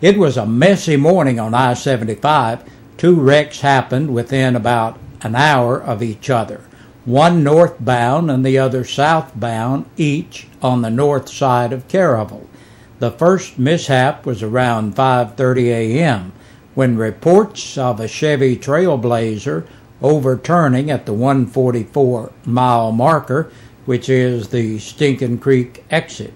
It was a messy morning on I-75. Two wrecks happened within about an hour of each other, one northbound and the other southbound, each on the north side of Caravel. The first mishap was around 5:30 a.m. when reports of a Chevy Trailblazer overturning at the 144-mile marker, which is the Stinking Creek exit.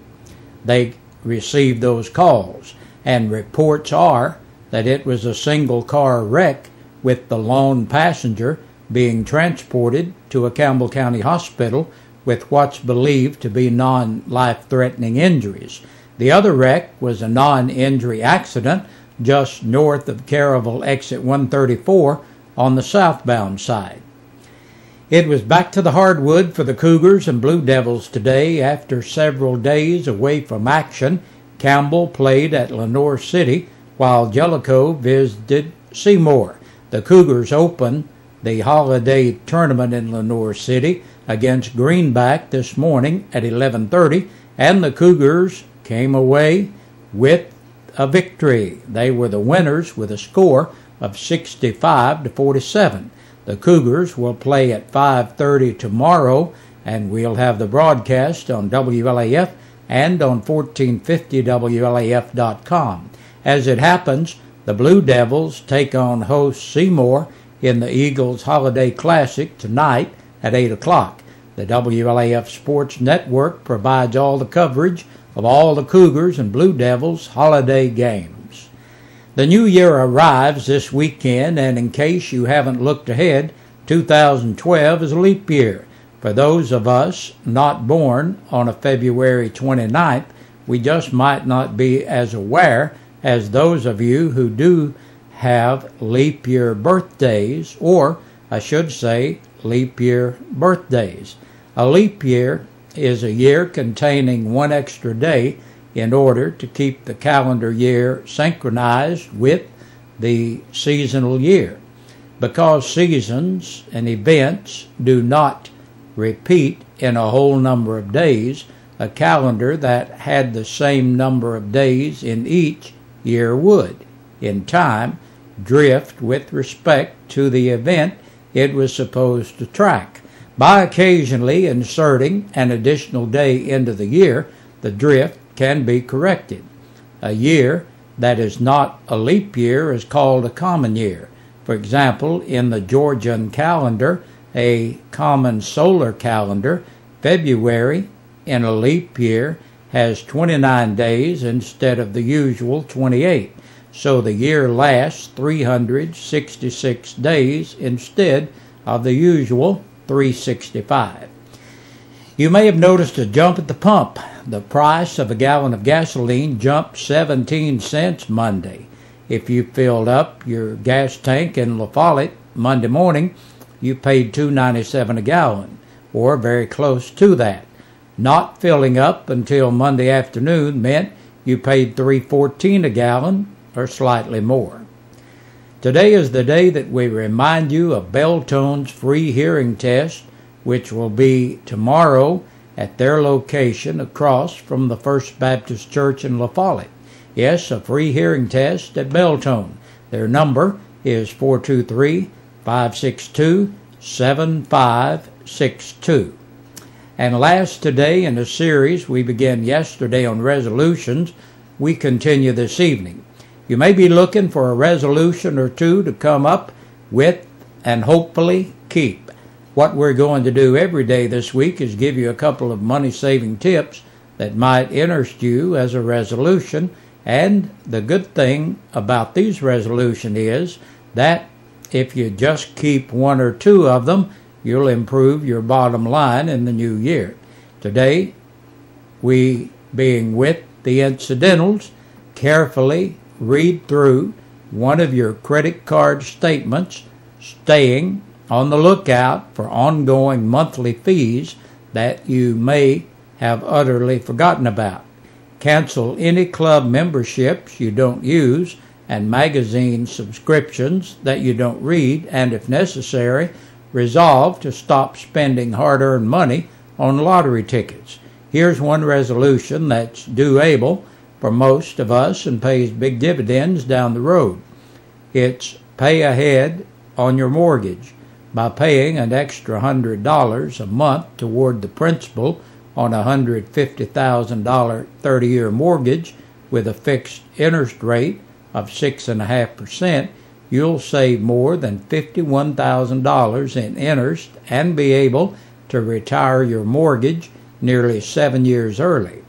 They received those calls, and reports are that it was a single-car wreck with the lone passenger being transported to a Campbell County hospital with what's believed to be non-life-threatening injuries. The other wreck was a non-injury accident just north of Caravel exit 134 on the southbound side. It was back to the hardwood for the Cougars and Blue Devils today. After several days away from action, Campbell played at Lenoir City while Jellicoe visited Seymour. The Cougars opened the holiday tournament in Lenoir City against Greenback this morning at 11:30, and the Cougars came away with a victory. They were the winners with a score of 65-47. The Cougars will play at 5:30 tomorrow, and we'll have the broadcast on WLAF and on 1450WLAF.com. As it happens, the Blue Devils take on host Seymour in the Eagles Holiday Classic tonight at 8 o'clock. The WLAF Sports Network provides all the coverage of all the Cougars and Blue Devils holiday games. The new year arrives this weekend, and in case you haven't looked ahead, 2012 is a leap year. For those of us not born on a February 29th, we just might not be as aware as those of you who do have leap year birthdays, or I should say leap year birthdays. A leap year is a year containing one extra day in order to keep the calendar year synchronized with the seasonal year. Because seasons and events do not repeat in a whole number of days, a calendar that had the same number of days in each year would, in time, drift with respect to the event it was supposed to track. By occasionally inserting an additional day into the year, the drift can be corrected. A year that is not a leap year is called a common year. For example, in the Georgian calendar, a common solar calendar, February in a leap year has 29 days instead of the usual 28. So the year lasts 366 days instead of the usual 365. You may have noticed a jump at the pump. The price of a gallon of gasoline jumped 17 cents Monday. If you filled up your gas tank in La Follette Monday morning, you paid $2.97 a gallon, or very close to that. Not filling up until Monday afternoon meant you paid $3.14 a gallon, or slightly more. Today is the day that we remind you of Beltone's free hearing test, which will be tomorrow at their location across from the First Baptist Church in La Follette. Yes, a free hearing test at Beltone. Their number is 423-562-7562. And last today in a series we began yesterday on resolutions, we continue this evening. You may be looking for a resolution or two to come up with and hopefully keep. What we're going to do every day this week is give you a couple of money-saving tips that might interest you as a resolution. And the good thing about these resolutions is that if you just keep one or two of them, you'll improve your bottom line in the new year. Today, we, being with the incidentals, carefully read through one of your credit card statements, staying on the lookout for ongoing monthly fees that you may have utterly forgotten about. Cancel any club memberships you don't use and magazine subscriptions that you don't read, and if necessary, resolve to stop spending hard-earned money on lottery tickets. Here's one resolution that's doable. for most of us and pays big dividends down the road. It's pay ahead on your mortgage. By paying an extra $100 a month toward the principal on a $150,000 30-year mortgage with a fixed interest rate of 6.5%, you'll save more than $51,000 in interest and be able to retire your mortgage nearly 7 years early.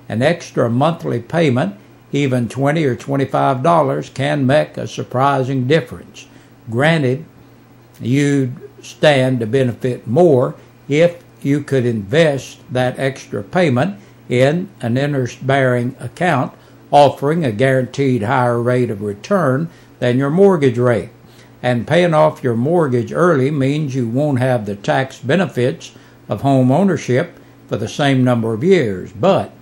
An extra monthly payment, even $20 or $25, can make a surprising difference. Granted, you'd stand to benefit more if you could invest that extra payment in an interest-bearing account offering a guaranteed higher rate of return than your mortgage rate. And paying off your mortgage early means you won't have the tax benefits of home ownership for the same number of years. But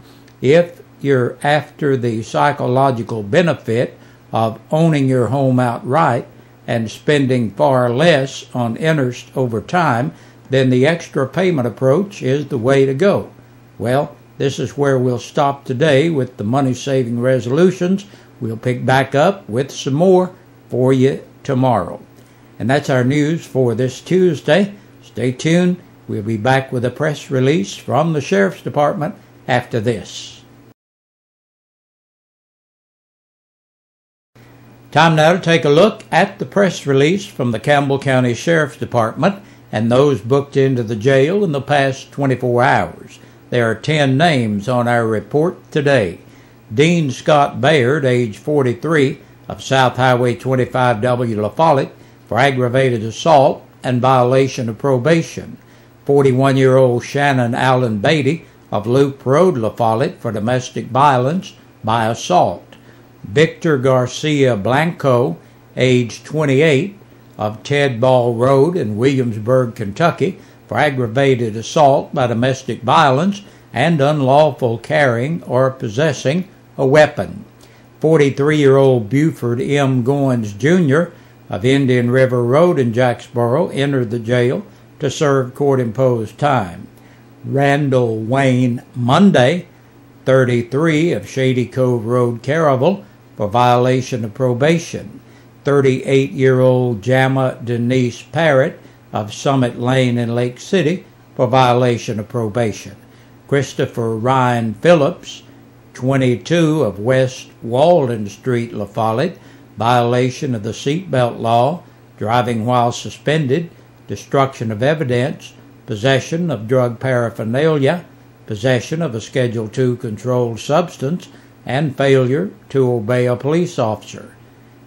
if you're after the psychological benefit of owning your home outright and spending far less on interest over time, then the extra payment approach is the way to go. Well, this is where we'll stop today with the money-saving resolutions. We'll pick back up with some more for you tomorrow. And that's our news for this Tuesday. Stay tuned. We'll be back with a press release from the Sheriff's Department after this. Time now to take a look at the press release from the Campbell County Sheriff's Department and those booked into the jail in the past 24 hours. There are 10 names on our report today. Dean Scott Baird, age 43, of South Highway 25W La Follette, for aggravated assault and violation of probation. 41-year-old Shannon Allen Beatty of Loop Road, La Follette, for domestic violence by assault. Victor Garcia Blanco, age 28, of Ted Ball Road in Williamsburg, Kentucky, for aggravated assault by domestic violence and unlawful carrying or possessing a weapon. 43-year-old Buford M. Goins, Jr. of Indian River Road in Jacksboro entered the jail to serve court-imposed time. Randall Wayne Monday, 33, of Shady Cove Road, Caravel, for violation of probation. 38-year-old Jama Denise Parrott of Summit Lane in Lake City for violation of probation. Christopher Ryan Phillips, 22, of West Walden Street, La Follette, violation of the seatbelt law, driving while suspended, destruction of evidence, possession of drug paraphernalia, possession of a Schedule II controlled substance, and failure to obey a police officer.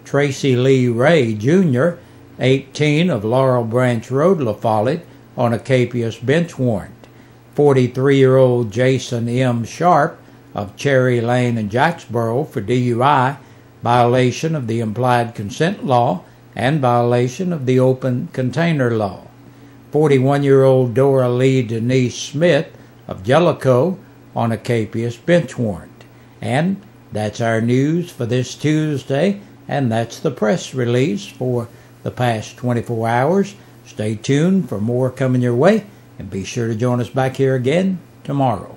Tracy Lee Ray, Jr., 18, of Laurel Branch Road, La Follette, on a capious bench warrant. 43-year-old Jason M. Sharp of Cherry Lane in Jacksboro for DUI, violation of the implied consent law, and violation of the open container law. 41-year-old Dora Lee Denise Smith of Jellicoe on a capious bench warrant. And that's our news for this Tuesday, and that's the press release for the past 24 hours. Stay tuned for more coming your way, and be sure to join us back here again tomorrow.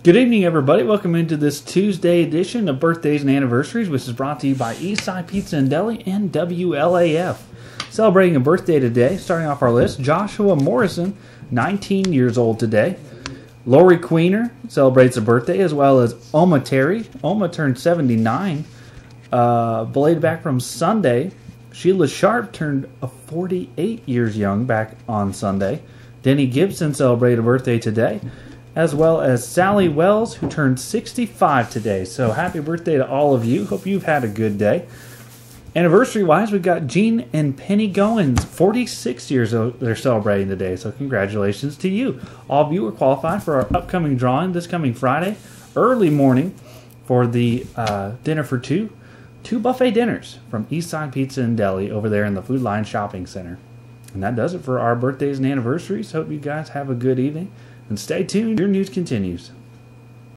Good evening, everybody. Welcome into this Tuesday edition of Birthdays and Anniversaries, which is brought to you by Eastside Pizza and Deli and WLAF. Celebrating a birthday today, starting off our list, Joshua Morrison, 19 years old today. Lori Queener celebrates a birthday, as well as Oma Terry. Oma turned 79. Belated back from Sunday, Sheila Sharp turned 48 years young back on Sunday. Denny Gibson celebrated a birthday today, as well as Sally Wells, who turned 65 today. So happy birthday to all of you. Hope you've had a good day. Anniversary-wise, we've got Gene and Penny Goins, 46 years old. They're celebrating today, so congratulations to you. All of you are qualified for our upcoming drawing this coming Friday, early morning, for the dinner for two 2 buffet dinners from Eastside Pizza and Deli over there in the Food Line Shopping Center. And that does it for our birthdays and anniversaries. Hope you guys have a good evening. And stay tuned. Your news continues.